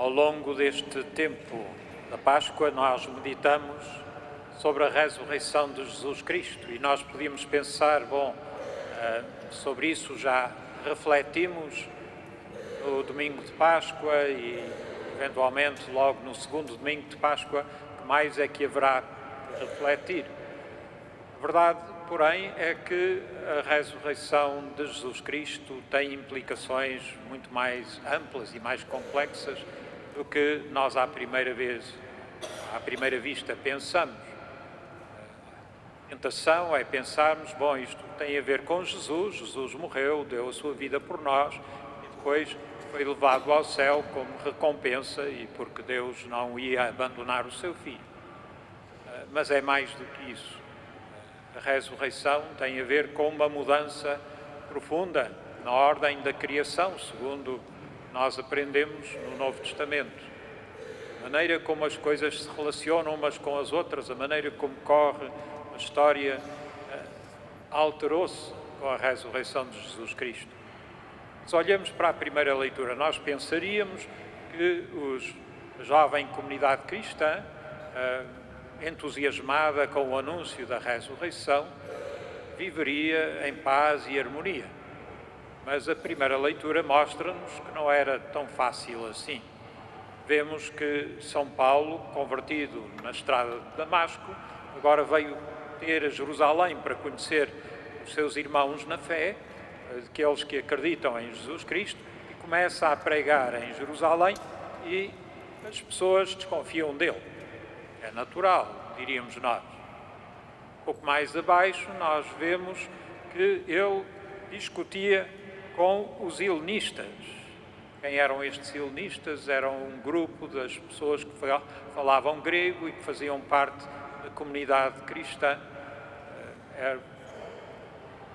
Ao longo deste tempo da Páscoa, nós meditamos sobre a ressurreição de Jesus Cristo e nós podíamos pensar, sobre isso já refletimos no domingo de Páscoa e, eventualmente, logo no segundo domingo de Páscoa, que mais é que haverá de refletir. A verdade, porém, é que a ressurreição de Jesus Cristo tem implicações muito mais amplas e mais complexas do que nós à primeira vista pensamos. A tentação é pensarmos, isto tem a ver com Jesus, Jesus morreu, deu a sua vida por nós e depois foi levado ao céu como recompensa e porque Deus não ia abandonar o seu Filho. Mas é mais do que isso. A ressurreição tem a ver com uma mudança profunda na ordem da criação, segundo nós aprendemos no Novo Testamento. A maneira como as coisas se relacionam umas com as outras, a maneira como corre a história, alterou-se com a ressurreição de Jesus Cristo. Se olhamos para a primeira leitura, nós pensaríamos que a jovem comunidade cristã, entusiasmada com o anúncio da ressurreição, viveria em paz e harmonia. Mas a primeira leitura mostra-nos que não era tão fácil assim. Vemos que São Paulo, convertido na estrada de Damasco, agora veio ter a Jerusalém para conhecer os seus irmãos na fé, aqueles que acreditam em Jesus Cristo, e começa a pregar em Jerusalém e as pessoas desconfiam dele. É natural, diríamos nós. Um pouco mais abaixo nós vemos que ele discutia com os helenistas. Quem eram estes helenistas? Eram um grupo das pessoas que falavam grego e que faziam parte da comunidade cristã. A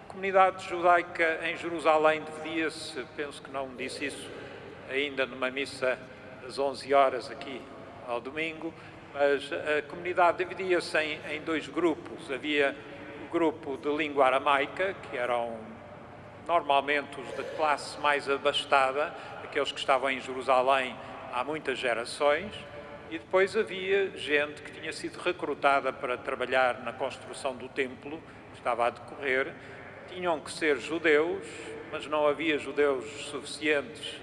comunidade judaica em Jerusalém dividia-se, penso que não disse isso ainda numa missa das 11 horas aqui ao domingo, mas a comunidade dividia-se em dois grupos. Havia o grupo de língua aramaica, que eram normalmente os da classe mais abastada, aqueles que estavam em Jerusalém há muitas gerações, e depois havia gente que tinha sido recrutada para trabalhar na construção do templo, que estava a decorrer. Tinham que ser judeus, mas não havia judeus suficientes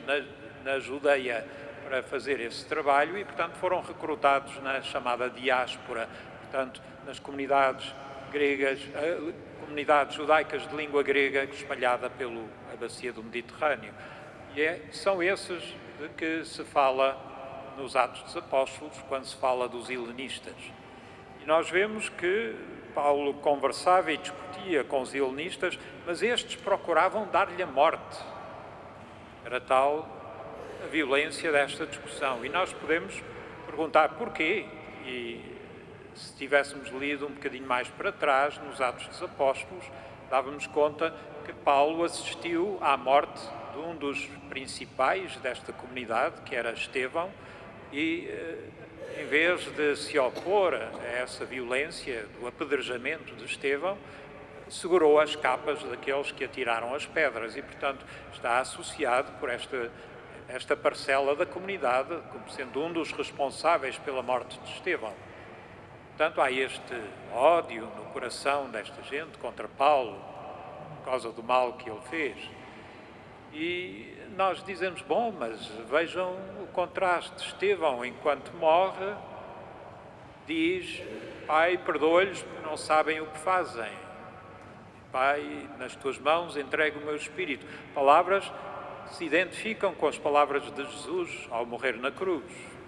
na Judeia para fazer esse trabalho e, portanto, foram recrutados na chamada diáspora, portanto, nas comunidades gregas, comunidades judaicas de língua grega espalhada pela bacia do Mediterrâneo. E são esses de que se fala nos Atos dos Apóstolos, quando se fala dos helenistas. E nós vemos que Paulo conversava e discutia com os helenistas, mas estes procuravam dar-lhe a morte. Era tal a violência desta discussão. E nós podemos perguntar porquê. E se tivéssemos lido um bocadinho mais para trás, nos Atos dos Apóstolos, dávamos conta que Paulo assistiu à morte de um dos principais desta comunidade, que era Estevão, e em vez de se opor a essa violência do apedrejamento de Estevão, segurou as capas daqueles que atiraram as pedras e, portanto, está associado por esta parcela da comunidade como sendo um dos responsáveis pela morte de Estevão. Portanto, há este ódio no coração desta gente contra Paulo por causa do mal que ele fez. E nós dizemos, mas vejam o contraste. Estevão, enquanto morre, diz: Pai, perdoa-lhes porque não sabem o que fazem. Pai, nas tuas mãos entrego o meu espírito. Palavras que se identificam com as palavras de Jesus ao morrer na cruz.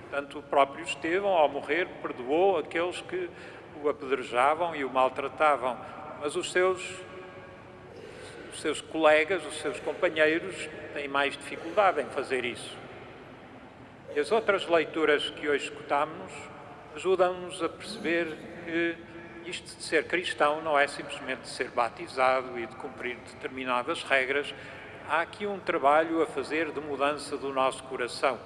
Portanto, o próprio Estevão, ao morrer, perdoou aqueles que o apedrejavam e o maltratavam, mas os seus colegas, os seus companheiros, têm mais dificuldade em fazer isso. E as outras leituras que hoje escutamos ajudam-nos a perceber que isto de ser cristão não é simplesmente ser batizado e de cumprir determinadas regras. Há aqui um trabalho a fazer de mudança do nosso coração.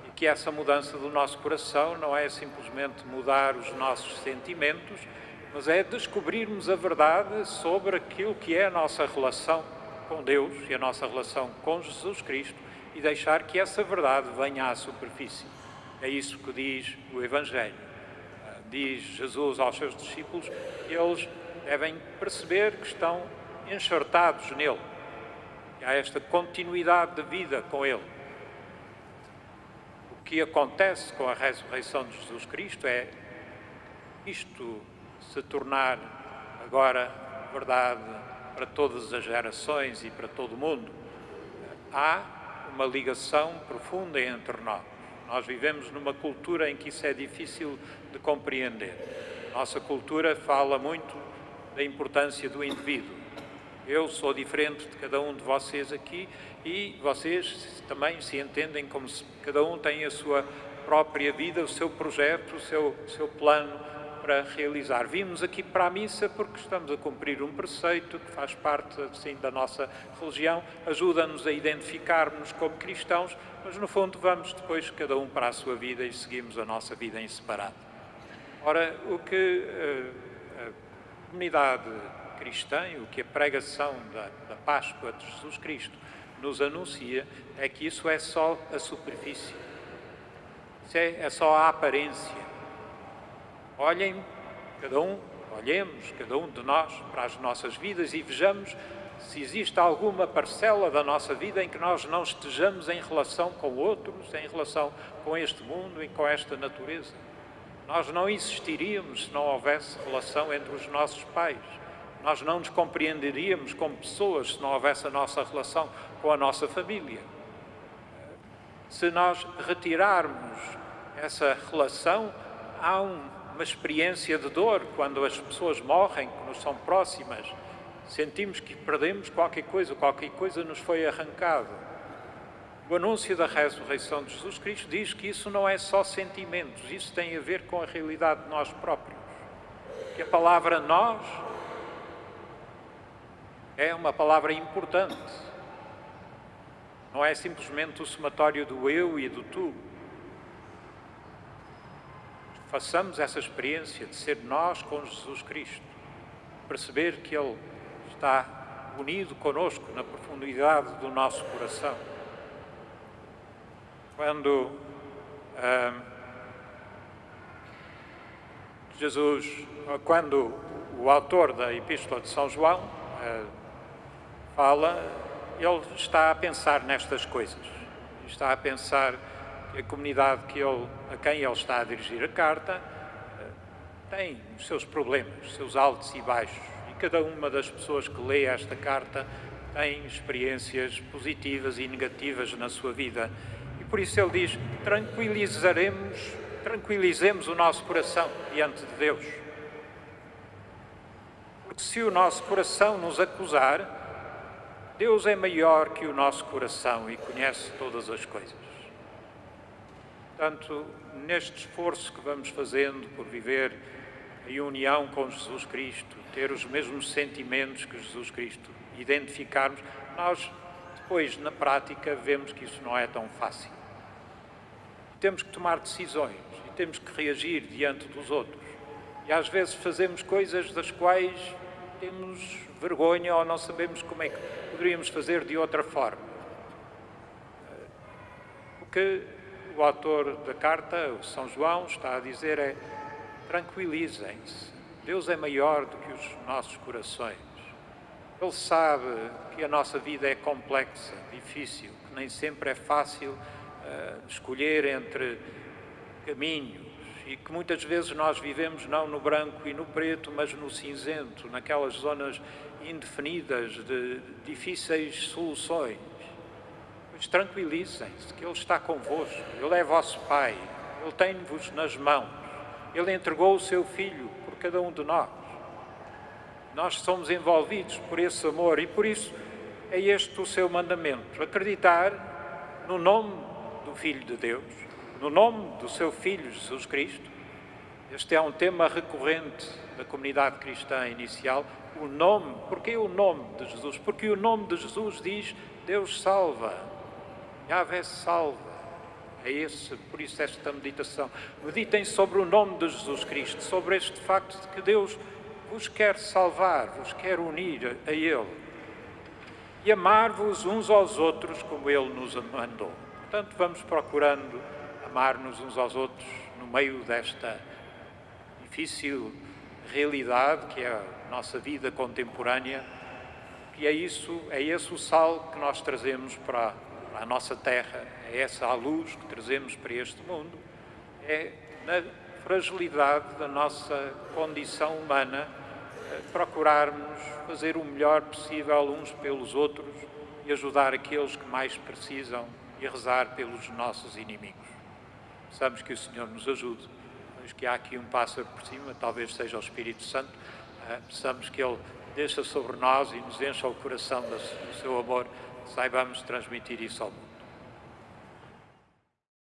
E que essa mudança do nosso coração não é simplesmente mudar os nossos sentimentos, mas é descobrirmos a verdade sobre aquilo que é a nossa relação com Deus e a nossa relação com Jesus Cristo e deixar que essa verdade venha à superfície. É isso que diz o Evangelho. Diz Jesus aos seus discípulos que eles devem perceber que estão enxertados nele, que há esta continuidade de vida com ele. O que acontece com a ressurreição de Jesus Cristo é isto se tornar agora verdade para todas as gerações e para todo o mundo. Há uma ligação profunda entre nós. Nós vivemos numa cultura em que isso é difícil de compreender. Nossa cultura fala muito da importância do indivíduo. Eu sou diferente de cada um de vocês aqui e vocês também se entendem como se cada um tem a sua própria vida, o seu projeto, o seu plano para realizar. Vimos aqui para a missa porque estamos a cumprir um preceito que faz parte, assim, da nossa religião, ajuda-nos a identificar-nos como cristãos, mas no fundo vamos depois cada um para a sua vida e seguimos a nossa vida em separado. Ora, o que a comunidade cristã e o que a pregação da Páscoa de Jesus Cristo nos anuncia é que isso é só a superfície, isso é só a aparência. Olhem, olhemos cada um de nós para as nossas vidas e vejamos se existe alguma parcela da nossa vida em que nós não estejamos em relação com outros, em relação com este mundo e com esta natureza. Nós não existiríamos se não houvesse relação entre os nossos pais. Nós não nos compreenderíamos como pessoas se não houvesse a nossa relação com a nossa família. Se nós retirarmos essa relação, há uma experiência de dor quando as pessoas morrem, que nos são próximas. Sentimos que perdemos qualquer coisa nos foi arrancado. O anúncio da ressurreição de Jesus Cristo diz que isso não é só sentimentos, isso tem a ver com a realidade de nós próprios. Que a palavra nós é uma palavra importante. Não é simplesmente o somatório do eu e do tu. Façamos essa experiência de ser nós com Jesus Cristo, perceber que Ele está unido conosco na profundidade do nosso coração. Quando o autor da Epístola de São João fala, ele está a pensar nestas coisas, está a pensar que a comunidade a quem ele está a dirigir a carta tem os seus problemas, os seus altos e baixos, e cada uma das pessoas que lê esta carta tem experiências positivas e negativas na sua vida. E por isso ele diz, tranquilizemos o nosso coração diante de Deus. Porque se o nosso coração nos acusar, Deus é maior que o nosso coração e conhece todas as coisas. Portanto, neste esforço que vamos fazendo por viver em união com Jesus Cristo, ter os mesmos sentimentos que Jesus Cristo, identificarmos, nós depois, na prática, vemos que isso não é tão fácil. Temos que tomar decisões e temos que reagir diante dos outros. E às vezes fazemos coisas das quais temos vergonha ou não sabemos como é que poderíamos fazer de outra forma. O que o autor da carta, o São João, está a dizer é: tranquilizem-se, Deus é maior do que os nossos corações. Ele sabe que a nossa vida é complexa, difícil, que nem sempre é fácil escolher entre caminhos e que muitas vezes nós vivemos não no branco e no preto, mas no cinzento, naquelas zonas indefinidas de difíceis soluções. Mas tranquilizem-se que Ele está convosco, Ele é vosso Pai, Ele tem-vos nas mãos, Ele entregou o seu Filho por cada um de nós. Nós somos envolvidos por esse amor e por isso é este o seu mandamento, acreditar no nome do Filho de Deus, no nome do seu Filho Jesus Cristo. Este é um tema recorrente da comunidade cristã inicial, o nome. Porquê o nome de Jesus? Porque o nome de Jesus diz: Deus salva, Yahvé salva. Por isso esta meditação. Meditem sobre o nome de Jesus Cristo, sobre este facto de que Deus vos quer salvar, vos quer unir a Ele. e amar-vos uns aos outros como Ele nos mandou. Portanto, vamos procurando amar-nos uns aos outros no meio desta difícil realidade que é a nossa vida contemporânea, e é esse o sal que nós trazemos para a nossa terra, é essa a luz que trazemos para este mundo, é na fragilidade da nossa condição humana procurarmos fazer o melhor possível uns pelos outros e ajudar aqueles que mais precisam e rezar pelos nossos inimigos. Peçamos que o Senhor nos ajude, mas que há aqui um pássaro por cima, talvez seja o Espírito Santo, peçamos que Ele desça sobre nós e nos encha o coração do seu amor, saibamos transmitir isso ao mundo.